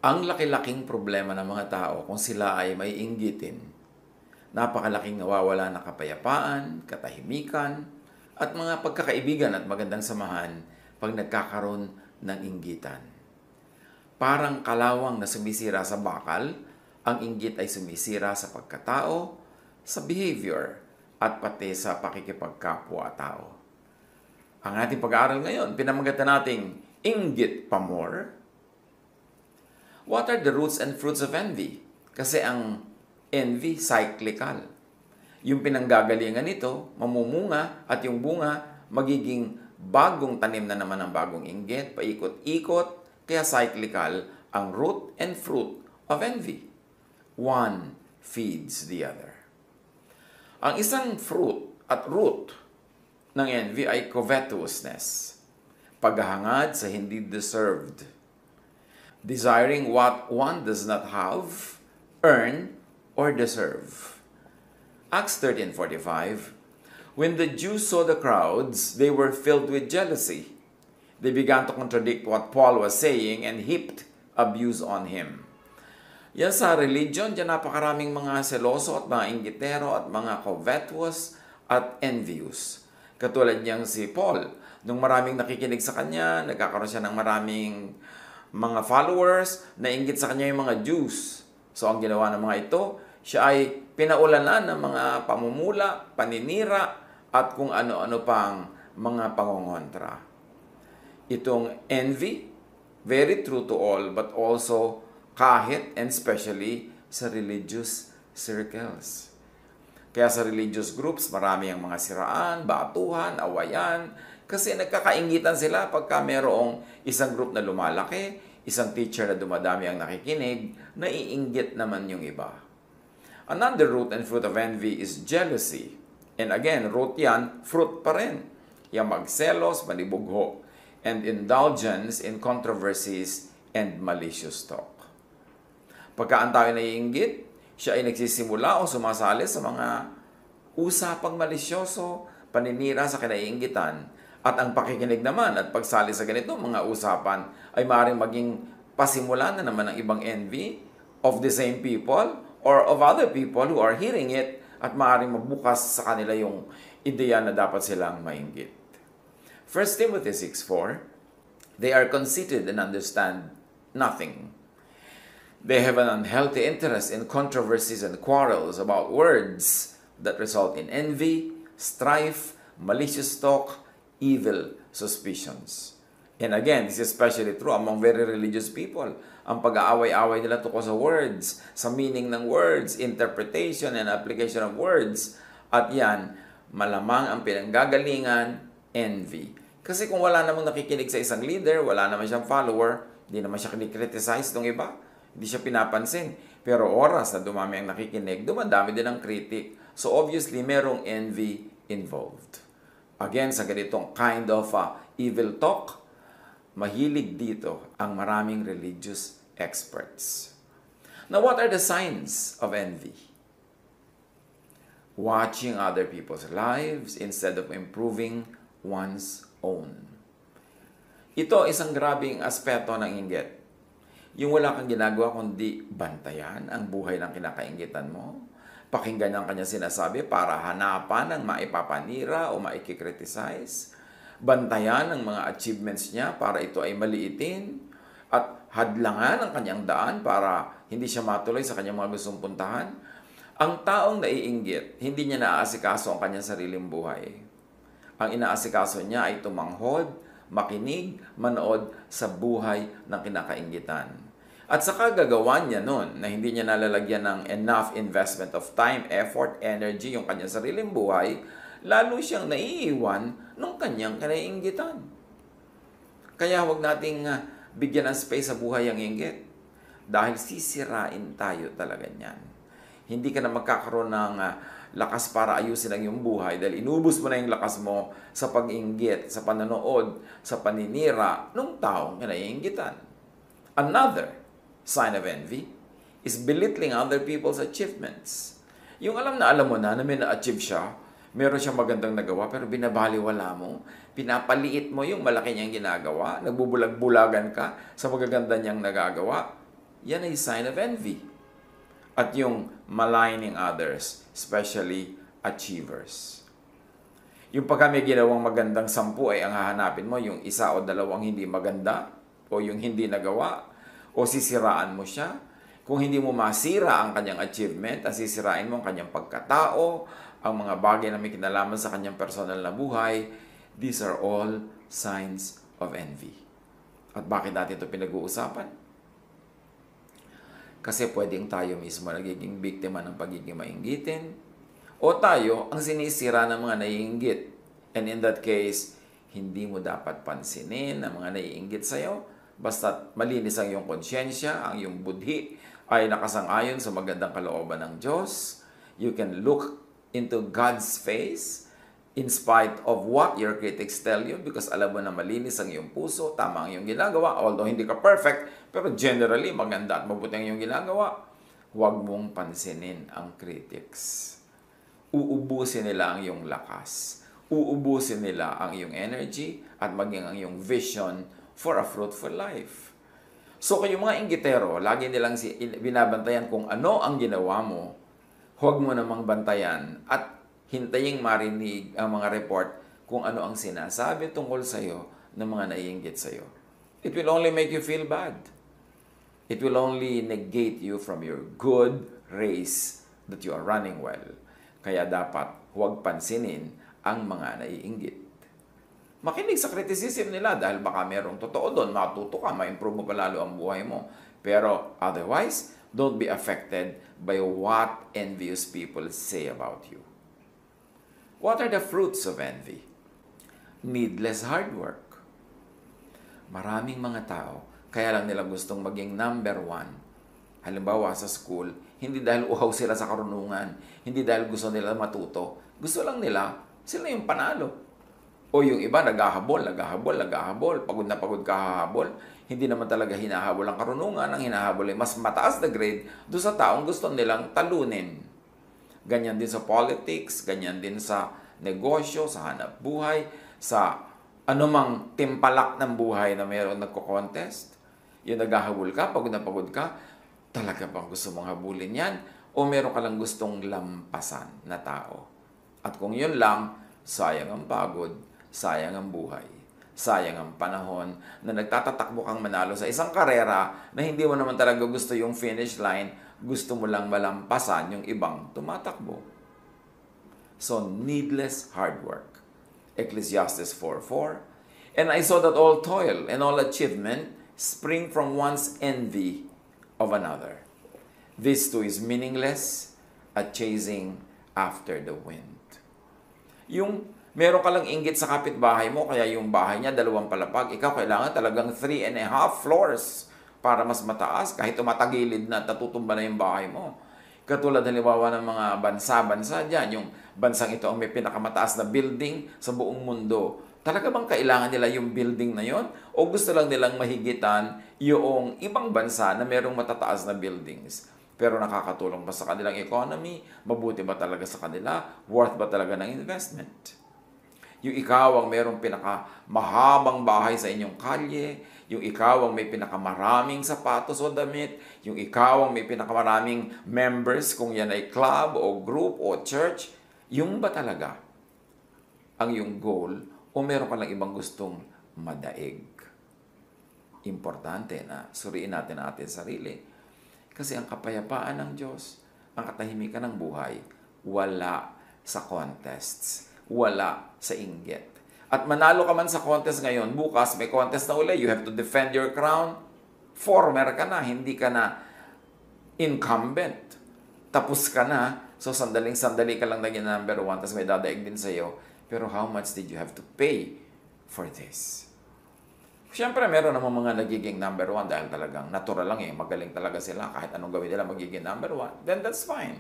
Ang laki-laking problema ng mga tao kung sila ay may inggitin. Napakalaking nawawala na kapayapaan, katahimikan, at mga pagkakaibigan at magandang samahan pag nagkakaroon ng inggitan. Parang kalawang na sumisira sa bakal, ang inggit ay sumisira sa pagkatao, sa behavior, at pati sa pakikipagkapwa-tao. Ang ating pag-aaral ngayon, pinamagatan nating inggit pa more. What are the roots and fruits of envy? Kasi ang envy, cyclical. Yung pinanggagalingan nito, mamumunga at yung bunga, magiging bagong tanim na naman ng bagong inggit, paikot-ikot, kaya cyclical ang root and fruit of envy. One feeds the other. Ang isang fruit at root ng envy ay covetousness, paghahangad sa hindi deserved. Desiring what one does not have, earn, or deserve. Acts 13:45, when the Jews saw the crowds, they were filled with jealousy. They began to contradict what Paul was saying and heaped abuse on him. Yan sa religion, dyan napakaraming mga seloso at mga inggitero at mga covetous at envious. Katulad niyang si Paul, nung maraming nakikinig sa kanya, nagkakaroon siya ng maraming mga followers, nainggit sa kanya yung mga Jews. So ang ginawa ng mga ito, siya ay pinaulanan ng mga pamumula, paninira, at kung ano-ano pang mga pangongontra. Itong envy, very true to all, but also kahit and especially sa religious circles. Kaya sa religious groups, marami ang mga siraan, batuhan, awayan, kasi nagkakaingitan sila pagka mayroong isang group na lumalaki, isang teacher na dumadami ang nakikinig, naiinggit naman yung iba. Another root and fruit of envy is jealousy. And again, root yan, fruit pa rin. Yung magselos, manibugho, and indulgence in controversies and malicious talk. Pagka ang tao naiinggit, siya ay nagsisimula o sumasali sa mga usapang malisyoso, paninira sa kinaiinggitan, at ang pakikinig naman at pagsali sa ganito mga usapan ay maaaring maging pasimulan na naman ng ibang envy of the same people or of other people who are hearing it at maaaring magbukas sa kanila yung ideya na dapat silang mainggit. 1 Timothy 6:4, they are conceited and understand nothing. They have an unhealthy interest in controversies and quarrels about words that result in envy, strife, malicious talk, evil suspicions. And again, this is especially true among very religious people. Ang pag-aaway-away nila tungkol sa words, sa meaning ng words, interpretation and application of words. At yan, malamang ang pinanggagalingan, envy. Kasi kung wala namang nakikinig sa isang leader, wala naman siyang follower, hindi naman siya kinikriticize ng iba, hindi siya pinapansin. Pero oras na dumami ang nakikinig, dumadami din ang critic. So obviously, merong envy involved. Again, sa ganitong kind of evil talk, mahilig dito ang maraming religious experts. Now, what are the signs of envy? Watching other people's lives instead of improving one's own. Ito isang grabing aspeto ng inggit. Yung wala kang ginagawa kundi bantayan ang buhay ng kinakainggitan mo, pakinggan ang kanya sinasabi para hanapan ng maipapanira o maikikriticize, bantayan ang mga achievements niya para ito ay maliitin, at hadlangan ang kanyang daan para hindi siya matuloy sa kanyang mga gustong puntahan. Ang taong naiinggit, hindi niya naaasikaso ang kanyang sariling buhay. Ang inaasikaso niya ay tumanghod, makinig, manood sa buhay ng kinakainggitan. At saka gagawa niya nun na hindi niya nalalagyan ng enough investment of time, effort, energy, yung kanyang sariling buhay, lalo siyang naiiwan ng kanyang kinaiinggitan. Kaya huwag nating bigyan ng space sa buhay ang inggit. Dahil sisirain tayo talaga niyan. Hindi ka na magkakaroon ng lakas para ayusin ang iyong buhay dahil inubos mo na yung lakas mo sa pag-inggit, sa panonood, sa paninira ng taong kinaiinggitan. Another sign of envy is belittling other people's achievements. Yung alam mo na may na-achieve siya, meron siyang magandang nagawa, pero binabaliwala mo, pinapaliit mo yung malaki niyang ginagawa, nagbubulag-bulagan ka sa magaganda niyang nagagawa. yan ay sign of envy. At yung maligning others, especially achievers. Yung pagka may ginawang magandang 10 ay ang hahanapin mo, yung isa o dalawang hindi maganda, o yung hindi nagawa, o sisiraan mo siya. Kung hindi mo masira ang kanyang achievement, ang sisirain mo ang kanyang pagkatao, ang mga bagay na may kinalaman sa kanyang personal na buhay, these are all signs of envy. At bakit natin ito pinag-uusapan? Kasi pwedeng tayo mismo nagiging biktima ng pagiging mainggitin, o tayo ang sinisira ng mga naiinggit. And in that case, hindi mo dapat pansinin ang mga naiinggit sa'yo, basta malinis ang iyong konsyensya, ang iyong budhi ay nakasang-ayon sa magandang kalooban ng Diyos. You can look into God's face in spite of what your critics tell you, because alam mo na malinis ang iyong puso, tama ang iyong ginagawa, although hindi ka perfect, pero generally maganda at mabuti ang iyong ginagawa. Huwag mong pansinin ang critics. Uubusin nila ang iyong lakas. Uubusin nila ang iyong energy at maging ang iyong vision for a fruitful life. So kayong mga inggitero, lagi nilang binabantayan kung ano ang ginawa mo, huwag mo namang bantayan at hintaying marinig ang mga report kung ano ang sinasabi tungkol sa iyo ng mga naiinggit sa iyo. It will only make you feel bad. It will only negate you from your good race that you are running well. Kaya dapat huwag pansinin ang mga naiinggit. Makinig sa criticism nila dahil baka merong totoo doon, matuto ka, ma-improve mo palalo ang buhay mo. Pero otherwise, don't be affected by what envious people say about you. What are the fruits of envy? Needless hard work. Maraming mga tao, kaya lang nila gustong maging number 1. Halimbawa sa school, hindi dahil uhaw sila sa karunungan, hindi dahil gusto nila matuto. Gusto lang nila, sila yung panalo. O yung iba, naghahabol. Pagod na pagod kahahabol. Hindi naman talaga hinahabol ang karunungan. Ang hinahabol ay mas mataas na grade doon sa taong gusto nilang talunin. Ganyan din sa politics, ganyan din sa negosyo, sa hanap buhay, sa anumang timpalak ng buhay na mayroon nagko-contest. Yung naghahabol ka, pagod na pagod ka, talaga bang gusto mong habulin yan? O meron ka lang gustong lampasan na tao? At kung yun lang, sayang ang pagod, sayang ang buhay, sayang ang panahon na nagtatatakbo kang manalo sa isang karera na hindi mo naman talaga gusto yung finish line, gusto mo lang malampasan yung ibang tumatakbo. So, needless hard work. Ecclesiastes 4:4. And I saw that all toil and all achievement spring from one's envy of another. This too is meaningless at chasing after the wind. Yung meron ka lang inggit sa kapitbahay mo, kaya yung bahay niya 2 palapag, ikaw kailangan talagang 3.5 floors para mas mataas, kahit tumatagilid na, natutumba na yung bahay mo. Katulad halimbawa ng mga bansa-bansa dyan, yung bansang ito ang may pinakamataas na building sa buong mundo. Talaga bang kailangan nila yung building na yon? O gusto lang nilang mahigitan yung ibang bansa na merong matataas na buildings? Pero nakakatulong ba sa kanilang economy? Mabuti ba talaga sa kanila? Worth ba talaga ng investment? Yung ikaw ang merong pinakamahabang bahay sa inyong kalye, yung ikaw ang may pinakamaraming sapatos o damit, yung ikaw ang may pinakamaraming members kung yan ay club o group o church, yung ba talaga ang yung goal o meron ka lang ibang gustong madaig? Importante na suriin natin ang ating sarili. Kasi ang kapayapaan ng Diyos, ang katahimikan ng buhay, wala sa contests, wala sa inggit. At manalo ka man sa contest ngayon, bukas may contest na uli, you have to defend your crown. Former ka na, hindi ka na incumbent. Tapos ka na, so sandaling-sandali ka lang naging number 1, tapos may dadaig din sa'yo. Pero how much did you have to pay for this? Siyempre, meron naman mga nagiging number 1 dahil talagang natural lang magaling talaga sila. Kahit anong gawin nila, magiging number 1. Then that's fine.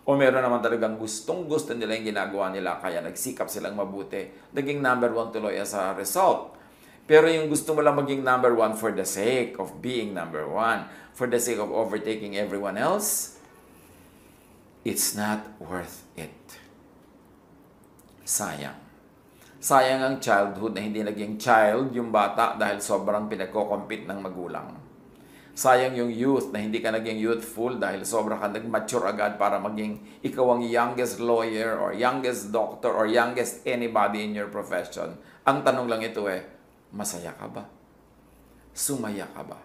O meron naman talagang gustong-gusto nila yung ginagawa nila, kaya nagsikap silang mabuti. Naging number 1 tuloy as a result. Pero yung gusto mo lang maging number 1 for the sake of being number 1, for the sake of overtaking everyone else, it's not worth it. Sayang. Sayang ang childhood na hindi naging child yung bata dahil sobrang pinagko-compete ng magulang. Sayang yung youth na hindi ka naging youthful dahil sobra ka nag-mature agad para maging ikaw ang youngest lawyer or youngest doctor or youngest anybody in your profession. Ang tanong lang ito masaya ka ba? Sumaya ka ba?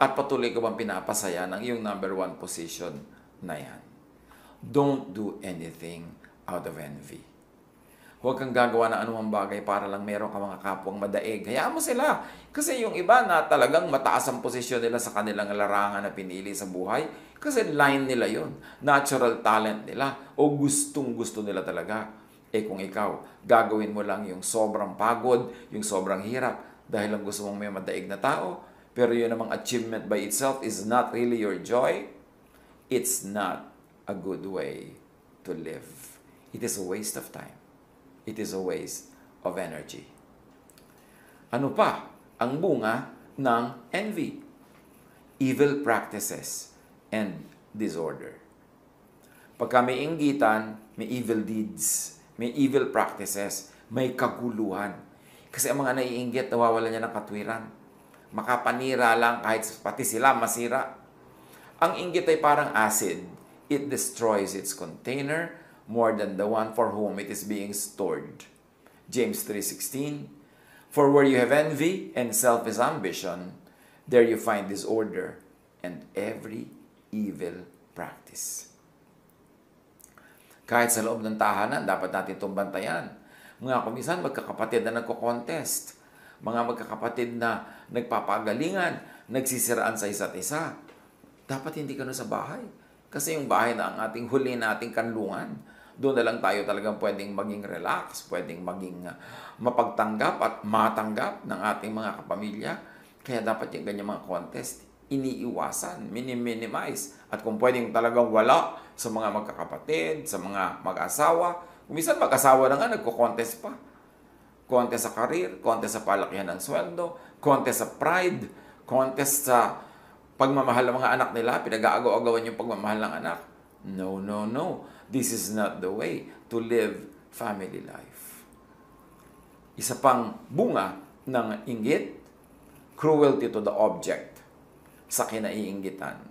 At patuloy ka bang pinapasaya ng iyong number 1 position na yan? Don't do anything out of envy. Huwag kang gagawa ng anumang bagay para lang meron ka mga kapwang madaig. Hayaan mo sila. Kasi yung iba na talagang mataas ang posisyon nila sa kanilang larangan na pinili sa buhay, kasi line nila yon, natural talent nila, o gustong-gusto nila talaga. Kung ikaw, gagawin mo lang yung sobrang pagod, yung sobrang hirap, dahil lang gusto mong may madaig na tao, pero yun namang achievement by itself is not really your joy, it's not a good way to live. It is a waste of time. It is a waste of energy. Ano pa ang bunga ng envy? Evil practices and disorder. Pagka may inggitan, may evil deeds, may evil practices, may kaguluhan. Kasi ang mga naiinggit, nawawalan niya ng katwiran. Makapanira lang kahit pati sila masira. Ang inggit ay parang acid. It destroys its container more than the one for whom it is being stored. James 3:16, for where you have envy and selfish ambition, there you find disorder and every evil practice. Kahit sa loob ng tahanan, dapat natin itong bantayan. Mga kumisan, magkakapatid na nagko-contest. Mga magkakapatid na nagpapagalingan, nagsisiraan sa isa't isa. Dapat hindi ka na sa bahay. Kasi yung bahay na ang ating huli nating kanlungan. Doon na lang tayo talagang pwedeng maging relax, pwedeng maging mapagtanggap at matanggap ng ating mga kapamilya. Kaya dapat yung ganyan mga contest, iniiwasan, minimize. At kung pwedeng talagang wala sa mga magkakapatid, sa mga mag-asawa, minsan mag-asawa na nga, nagko-contest pa. Contest sa career, contest sa palakihan ng sweldo, contest sa pride, contest sa pagmamahal ng mga anak nila, pinag-aagaw-agawan yung pagmamahal ng anak. No, no, no. This is not the way to live family life. Isa pang bunga ng inggit, cruelty to the object sa kinaiinggitan.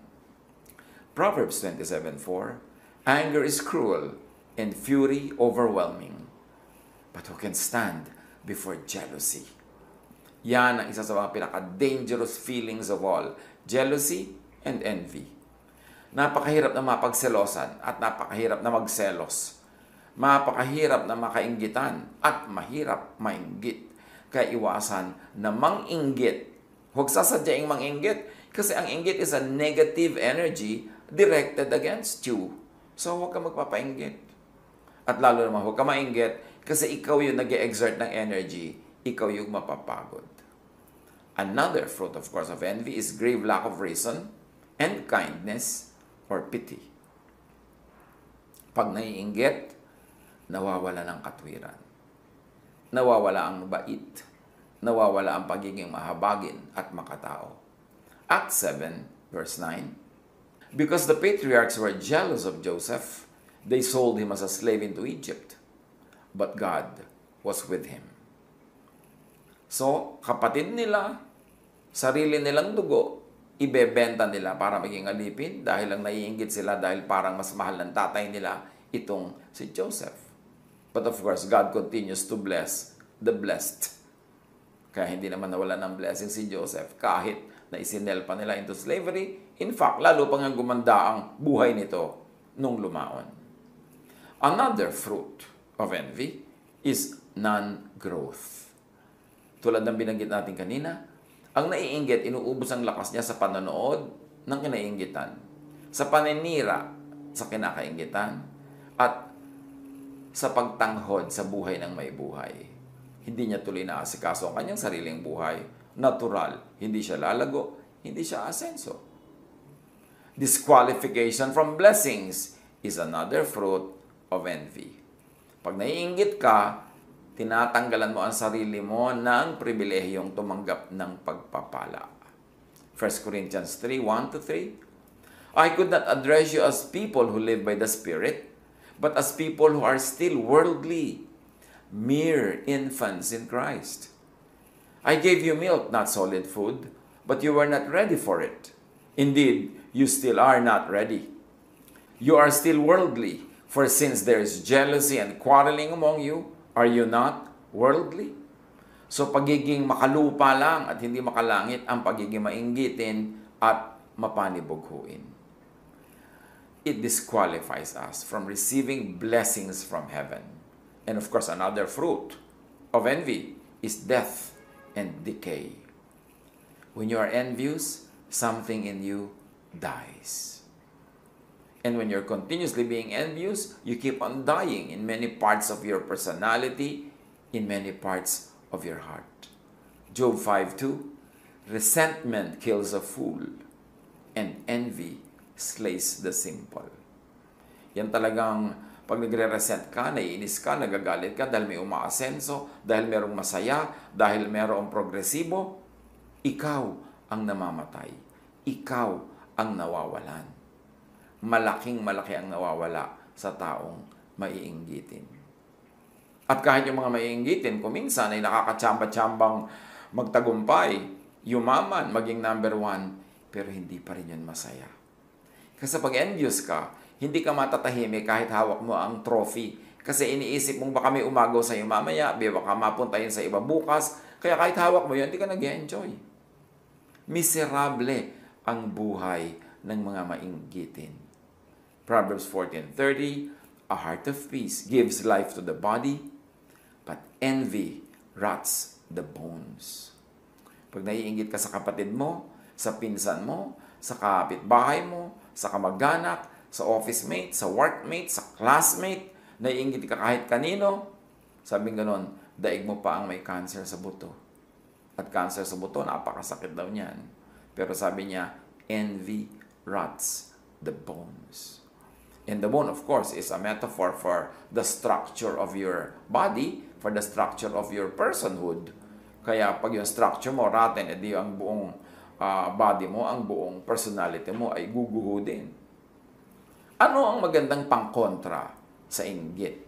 Proverbs 27:4, anger is cruel and fury overwhelming. But who can stand before jealousy? Yan ang isa sa mga pinaka-dangerous feelings of all. Jealousy and envy. Napakahirap na mapagselosan at napakahirap na magselos. Mapakahirap na makainggitan at mahirap mainggit. Kaya iwasan na manginggit. Huwag sasadyaing manginggit kasi ang inggit is a negative energy directed against you. So huwag ka magpapainggit. At lalo naman huwag ka mainggit kasi ikaw yung nag-exert ng energy, ikaw yung mapapagod. Another fruit, of course, of envy is grave lack of reason and kindness or pity. Pag naiinggit, nawawala ng katwiran. Nawawala ang bait. Nawawala ang pagiging mahabagin at makatao. Acts 7, verse 9, because the patriarchs were jealous of Joseph, they sold him as a slave into Egypt. But God was with him. So, kapatid nila, sarili nilang dugo, ibebenta nila para maging alipin dahil lang naiinggit sila dahil parang mas mahal ng tatay nila itong si Joseph. But of course, God continues to bless the blessed. Kaya hindi naman nawala ng blessing si Joseph kahit na isinel pa nila into slavery. In fact, lalo pang gumanda ang buhay nito nung lumaon. Another fruit of envy is non-growth. Tulad ng binanggit natin kanina, ang naiinggit, inuubos ang lakas niya sa panonood ng kinainggitan, sa paninira sa kinakainggitan, at sa pagtanghod sa buhay ng may buhay. Hindi niya tuloy na asikaso ang kanyang sariling buhay. Natural, hindi siya lalago, hindi siya asenso. Disqualification from blessings is another fruit of envy. Pag naiinggit ka, tinatanggalan mo ang sarili mo ng pribilehiyong tumanggap ng pagpapala. 1 Corinthians 3, 1-3, I could not address you as people who live by the Spirit, but as people who are still worldly, mere infants in Christ. I gave you milk, not solid food, but you were not ready for it. Indeed, you still are not ready. You are still worldly, for since there is jealousy and quarreling among you, are you not worldly? So pagiging makalupa lang at hindi makalangit ang pagiging mainggitin at mapanibughuin. It disqualifies us from receiving blessings from heaven. And of course, another fruit of envy is death and decay. When you are envious, something in you dies. And when you're continuously being envious, you keep on dying in many parts of your personality, in many parts of your heart. Job 5:2, resentment kills a fool, and envy slays the simple. Yan talagang pag nagre-resent ka, naiinis ka, nagagalit ka dahil may umaasenso, dahil merong masaya, dahil merong progresibo, ikaw ang namamatay. Ikaw ang nawawalan. Malaking-malaki ang nawawala sa taong maiinggitin. At kahit yung mga maiinggitin, kuminsan ay nakakatsamba-tsambang magtagumpay, yumaman, maging number 1, pero hindi pa rin yun masaya. Kasi pag envious ka, hindi ka matatahimik kahit hawak mo ang trophy. Kasi iniisip mong baka may umagaw sa iyo mamaya, baka mapunta yun sa iba bukas, kaya kahit hawak mo yun, hindi ka nag-enjoy. Miserable ang buhay ng mga mainggitin. Proverbs 14:30, a heart of peace gives life to the body, but envy rots the bones. Pag naiinggit ka sa kapatid mo, sa pinsan mo, sa kapitbahay mo, sa kamag-anak, sa office mate, sa workmate, sa classmate, naiinggit ka kahit kanino, sabing ganon, daig mo pa ang may cancer sa buto. At cancer sa buto, napakasakit daw niyan. Pero sabi niya, envy rots the bones. And the bone, of course, is a metaphor for the structure of your body, for the structure of your personhood. Kaya pag yung structure mo rotten, edi ang buong body mo, ang buong personality mo ay guguho din. Ano ang magandang pangkontra sa inggit?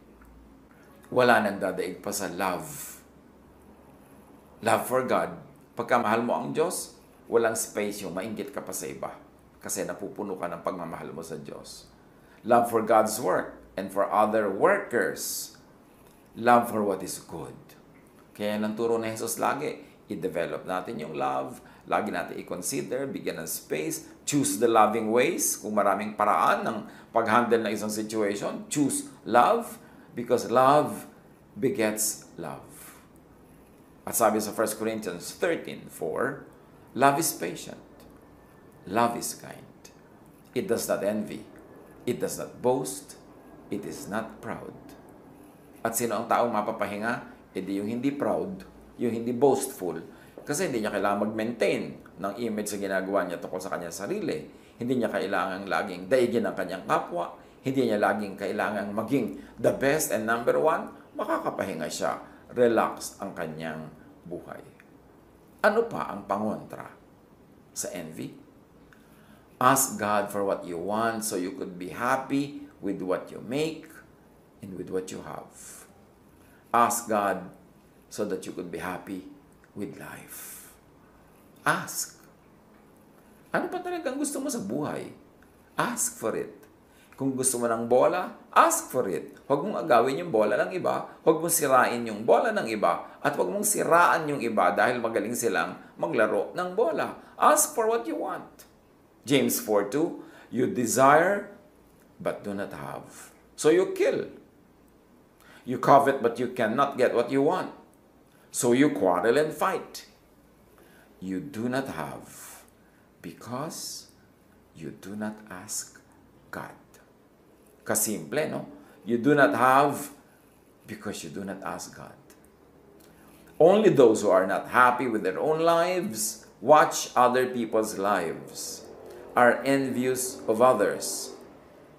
Wala nang dadaig pa sa love. Love for God. Pagka mahal mo ang Diyos, walang space yung mainggit ka pa sa iba. Kasi napupuno ka ng pagmamahal mo sa Diyos. Love for God's work and for other workers. Love for what is good. Kaya nang turo na Jesus lagi, i-develop natin yung love, lagi natin i-consider, bigyan ng space, choose the loving ways. Kung maraming paraan ng pag-handle ng isang situation, choose love because love begets love. At sabi sa 1 Corinthians 13:4, love is patient. Love is kind. It does not envy. It does not boast. It is not proud. At sino ang taong mapapahinga? Hindi yung hindi proud, yung hindi boastful. Kasi hindi niya kailangan mag-maintain ng image sa ginagawa niya tungkol sa kanyang sarili. Hindi niya kailangan laging daigin ang kanyang kapwa. Hindi niya laging kailangan maging the best and number 1. Makakapahinga siya. Relaxed ang kanyang buhay. Ano pa ang pangontra sa envy? Ask God for what you want so you could be happy with what you make and with what you have. Ask God so that you could be happy with life. Ask. Ano pa talagang gusto mo sa buhay? Ask for it. Kung gusto mo ng bola, ask for it. Huwag mong agawin yung bola ng iba, huwag mong sirain yung bola ng iba, at huwag mong siraan yung iba dahil magaling silang maglaro ng bola. Ask for what you want. James 4:2, you desire but do not have. So you kill. You covet but you cannot get what you want. So you quarrel and fight. You do not have because you do not ask God. Kasimple, no? You do not have because you do not ask God. Only those who are not happy with their own lives watch other people's lives, are envious of others,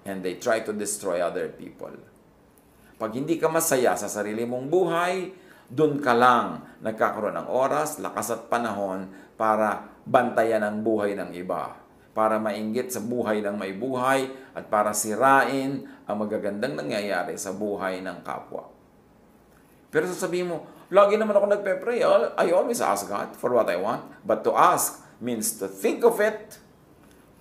and they try to destroy other people. Pag hindi ka masaya sa sarili mong buhay, dun ka lang nagkakaroon ng oras, lakas at panahon para bantayan ang buhay ng iba, para mainggit sa buhay ng may buhay, at para sirain ang magagandang nangyayari sa buhay ng kapwa. Pero sasabihin mo, lagi naman ako nagpe-pray. I always ask God for what I want. But to ask means to think of it,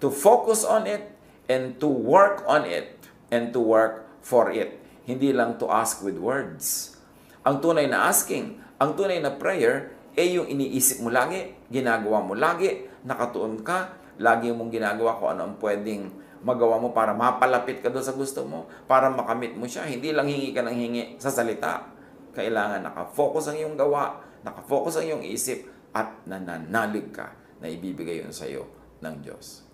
to focus on it, and to work on it, and to work for it. Hindi lang to ask with words. Ang tunay na asking, ang tunay na prayer, yung iniisip mo lagi, ginagawa mo lagi, nakatuon ka, lagi mong ginagawa kung ano ang pwedeng magawa mo para mapalapit ka doon sa gusto mo, para makamit mo siya. Hindi lang hingi ka ng hingi sa salita. Kailangan nakafocus ang iyong gawa, nakafocus ang iyong isip, at nananalig ka na ibibigay yun sa iyo ng Diyos.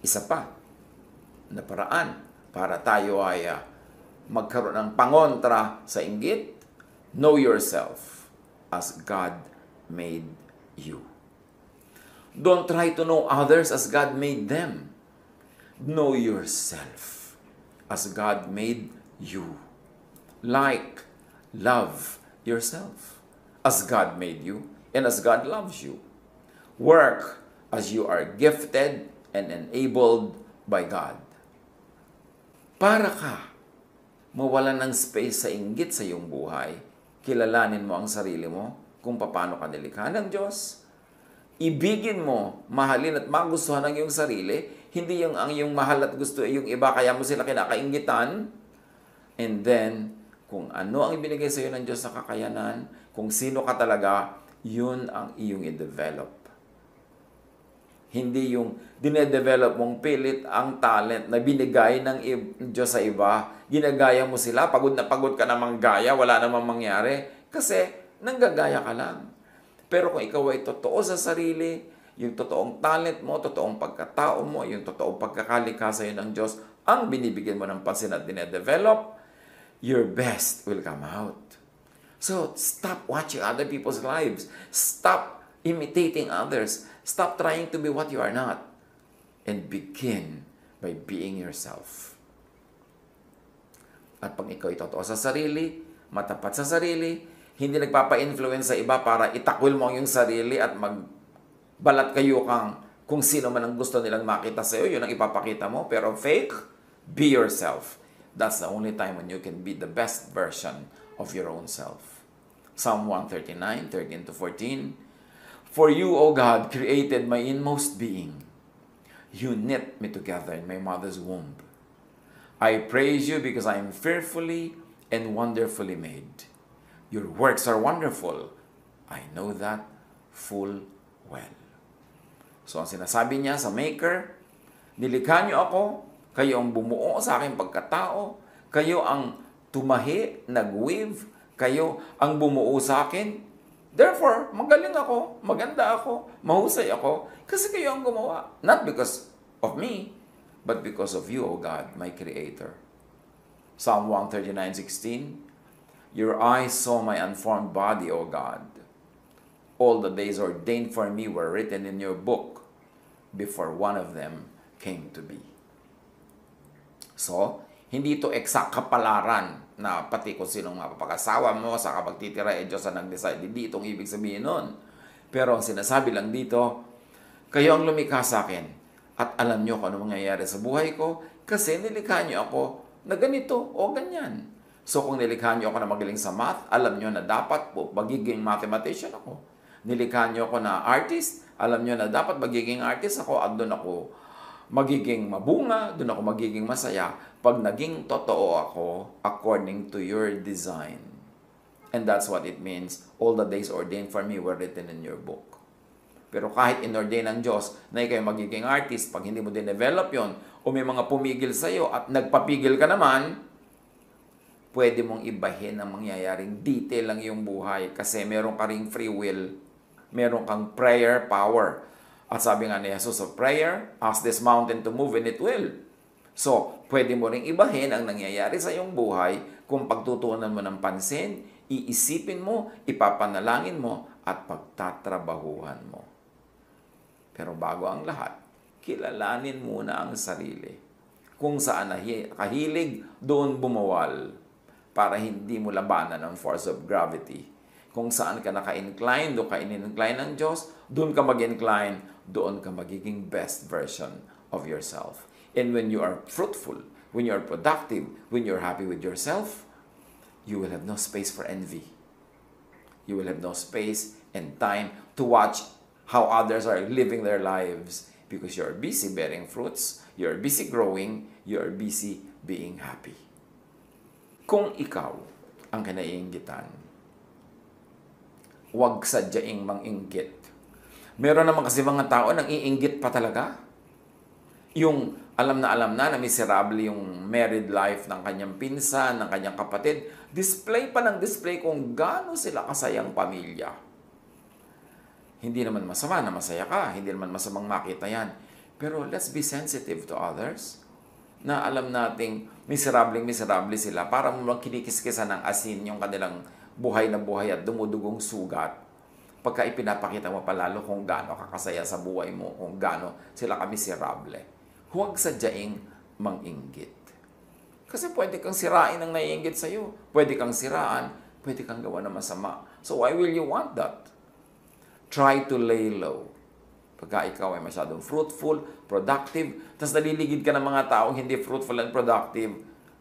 Isa pa na paraan para tayo ay magkaroon ng pangontra sa inggit, know yourself as God made you. Don't try to know others as God made them. Know yourself as God made you. Like, love yourself as God made you and as God loves you. Work as you are gifted and enabled by God. Para ka mawalan ng space sa inggit sa iyong buhay, kilalanin mo ang sarili mo kung paano ka nilikha ng Diyos. Ibigin mo, mahalin at magustuhan ang iyong sarili, hindi yung ang iyong mahal at gusto ay yung iba, kaya mo sila kinakainggitan. And then, kung ano ang ibinigay sa iyo ng Diyos na kakayanan, kung sino ka talaga, yun ang iyong i-develop. Hindi yung dinedevelop mong pilit ang talent na binigay ng Diyos sa iba. Ginagaya mo sila, pagod na pagod ka namang gaya, wala namang mangyari. Kasi nanggagaya ka lang. Pero kung ikaw ay totoo sa sarili, yung totoong talent mo, totoong pagkatao mo, yung totoong pagkakalikha sa iyo ng Diyos, ang binibigyan mo ng pansin at dinedevelop, your best will come out. So, stop watching other people's lives. Stop imitating others. Stop trying to be what you are not. And begin by being yourself. At pag ikaw ay totoo sa sarili, matapat sa sarili, hindi nagpapa-influence sa iba para itakwil mo ang iyong sarili at magbalat kayo kung sino man ang gusto nilang makita sa iyo, yun ang ipapakita mo. Pero fake, be yourself. That's the only time when you can be the best version of your own self. Psalm 139, 13-14. For you, O God, created my inmost being. You knit me together in my mother's womb. I praise you because I am fearfully and wonderfully made. Your works are wonderful. I know that full well. So, ang sinasabi niya sa Maker, nilikha niyo ako, kayo ang bumuo sa aking pagkatao, kayo ang tumahi, nag-weave, kayo ang bumuo sa akin. Therefore, magaling ako, maganda ako, mahusay ako, kasi kayo ang gumawa. Not because of me, but because of you, O God, my Creator. Psalm 139:16. Your eyes saw my unformed body, O God. All the days ordained for me were written in your book before one of them came to be. So, hindi ito exact kapalaran na pati kung sinong mapapag-asawa mo sa kapagtitira, Diyos ang nag-decide. Hindi itong ibig sabihin nun. Pero ang sinasabi lang dito, kayo ang lumikha sa akin at alam nyo kung ano mangyayari sa buhay ko kasi nilikha nyo ako na ganito o ganyan. So kung nilikha nyo ako na magaling sa math, alam nyo na dapat po magiging mathematician ako. Nilikha nyo ako na artist, alam nyo na dapat magiging artist ako at doon ako magiging mabunga, doon ako magiging masaya pag naging totoo ako according to your design. And that's what it means. All the days ordained for me were written in your book. Pero kahit inordain ng Diyos na ikaw magiging artist, pag hindi mo din-develop yon o may mga pumigil sa'yo at nagpapigil ka naman, pwede mong ibahin ang mangyayaring detail lang yung buhay kasi meron ka ring free will, meron kang prayer power. At sabi nga ni Jesus of prayer, ask this mountain to move and it will. So, pwede mo ring ibahin ang nangyayari sa iyong buhay kung pagtutuunan mo ng pansin, iisipin mo, ipapanalangin mo, at pagtatrabahuhan mo. Pero bago ang lahat, kilalanin muna ang sarili. Kung saan kahilig, doon bumawal para hindi mo labanan ang force of gravity. Kung saan ka naka-incline, doon ka in-incline ng Diyos, doon ka mag-incline, doon ka magiging best version of yourself. And when you are fruitful, when you are productive, when you're happy with yourself, you will have no space for envy. You will have no space and time to watch how others are living their lives Because you're busy bearing fruits, you're busy growing, you're busy being happy. Kung ikaw ang kinaiinggitan, huwag sadyaing manginggit. Meron naman kasi mga tao nang iinggit pa talaga. Yung alam na miserable yung married life ng kanyang pinsan, ng kanyang kapatid, display pa ng display kung gaano sila kasayang pamilya. Hindi naman masama na masaya ka, hindi naman masamang makita yan. Pero let's be sensitive to others na alam nating miserable sila para mo lang kinikiskisan ng asin yung kanilang buhay na buhay at dumudugong sugat. Pagka ipinapakita mo palalo kung gaano kakasaya sa buhay mo, kung gaano sila kamiserable. Huwag sadyaing manginggit. Kasi pwede kang sirain ang naiinggit sa'yo. Pwede kang siraan, pwede kang gawa ng masama. So why will you want that? Try to lay low. Pagka ikaw ay masyadong fruitful, productive, tapos naliligid ka ng mga taong hindi fruitful and productive,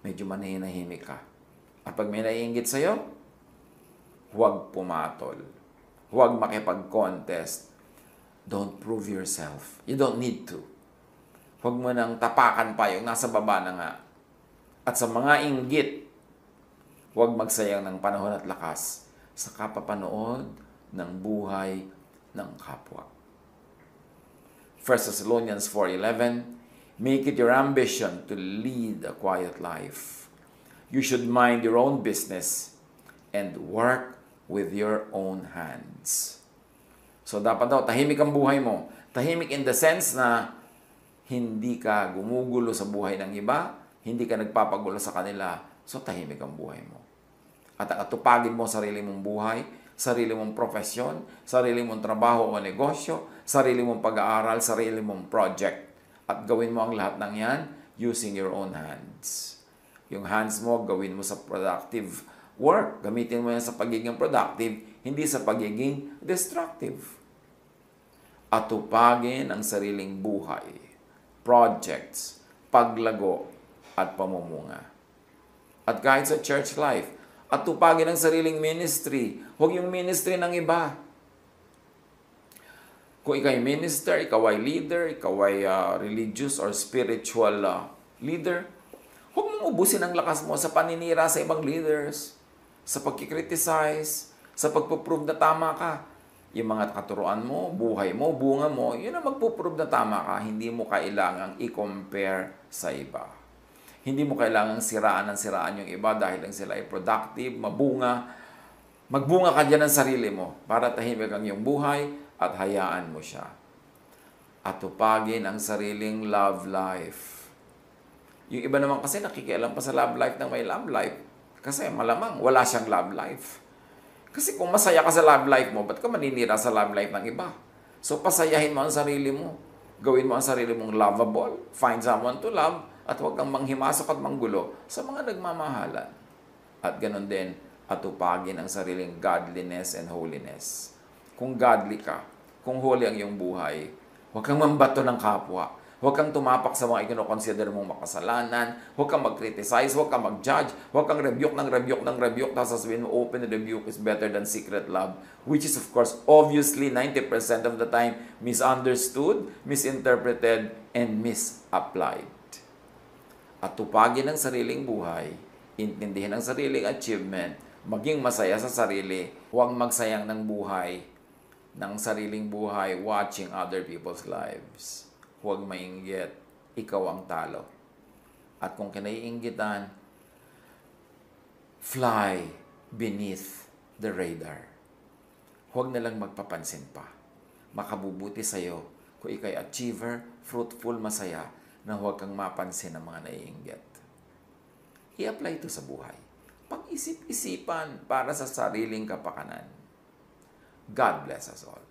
medyo manahimik ka. At pag may naiinggit sa'yo, huwag pumatol. Huwag makipag-contest. Don't prove yourself. You don't need to. Huwag mo nang tapakan pa yung nasa baba na nga. At sa mga inggit, huwag magsayang ng panahon at lakas sa kapapanood ng buhay ng kapwa. 1 Thessalonians 4:11, make it your ambition to lead a quiet life. You should mind your own business and work with your own hands. So dapat daw, tahimik ang buhay mo. Tahimik in the sense na hindi ka gumugulo sa buhay ng iba, hindi ka nagpapagulo sa kanila, so tahimik ang buhay mo. At atupagin mo sarili mong buhay, sarili mong profesyon, sarili mong trabaho o negosyo, sarili mong pag-aaral, sarili mong project. At gawin mo ang lahat ng yan using your own hands. Yung hands mo, gawin mo sa productive work. Gamitin mo yan sa pagiging productive, hindi sa pagiging destructive. Atupagin ang sariling buhay, projects, paglago, at pamumuga. At kahit sa church life, atupagin ang sariling ministry. Huwag yung ministry ng iba. Kung ikaw ay minister, ikaw ay leader, ikaw ay religious or spiritual leader, huwag mong ubusin ang lakas mo sa paninira sa ibang leaders, sa pagkikriticize, sa pagpuprove na tama ka. Yung mga katuruan mo, buhay mo, bunga mo, yun ang magpuprove na tama ka. Hindi mo kailangang i-compare sa iba. Hindi mo kailangang siraan yung iba dahil lang sila ay productive, mabunga. Magbunga ka dyan ng sarili mo para tahimik ang iyong buhay at hayaan mo siya. At tupagin ang sariling love life. Yung iba naman kasi nakikialam pa sa love life ng may love life. Kasi malamang wala siyang love life. Kasi kung masaya ka sa love life mo, ba't ka maninira sa love life ng iba? So pasayahin mo ang sarili mo. Gawin mo ang sarili mong lovable. Find someone to love. At huwag kang manghimasok at manggulo sa mga nagmamahalan. At ganun din, atupagin ang sariling godliness and holiness. Kung godly ka, kung holy ang iyong buhay, huwag kang mambato ng kapwa. Huwag kang tumapak sa mga ikinoconsider mong makasalanan. Huwag kang mag-criticize. Huwag kang mag-judge. Huwag kang rebuke ng rebuke. Tapos sasabihin mo, open rebuke is better than secret love. Which is, of course, obviously, 90% of the time, misunderstood, misinterpreted, and misapplied. At tupagin ang sariling buhay, intindihin ang sariling achievement, maging masaya sa sarili, huwag magsayang ng buhay, ng sariling buhay, watching other people's lives. Huwag mainggit, ikaw ang talo. At kung kinaiinggitan, fly beneath the radar. Huwag na lang magpapansin pa. Makabubuti sa'yo kung ikay achiever, fruitful, masaya, na huwag kang mapansin ng mga naiinggit. I-apply ito sa buhay. Pag-isip-isipan para sa sariling kapakanan. God bless us all.